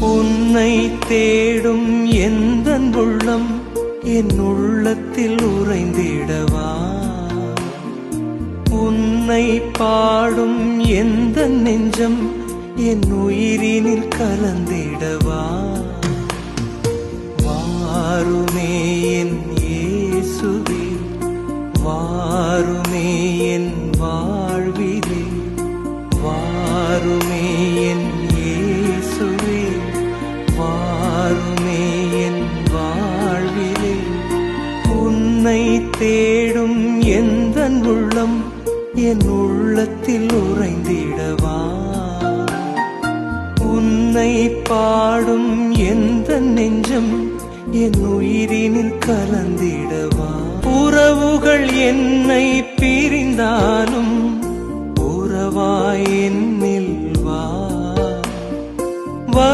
உன்னை தேடும் எந்தன் உள்ளம் என் உள்ளத்தில் உறைந்திடவா. உன்னை பாடும் எந்தன் நெஞ்சம் என் உயிரினில் கலந்திடவா. வாருமே என் இயேசுவே, வாருமே என் வாழ்விலே. வாருமே என் இயேசுவே, வாருமே என் வாழ்விலே. உன்னை தேடும் எந்தன் உள்ளம் என் உள்ளத்தில் உறைந்திடவா. உன்னை பாடும் எந்தன் நெஞ்சம் என் உயிரினில் கலந்திடவா. உறவுகள் என்னை பிரிந்தால்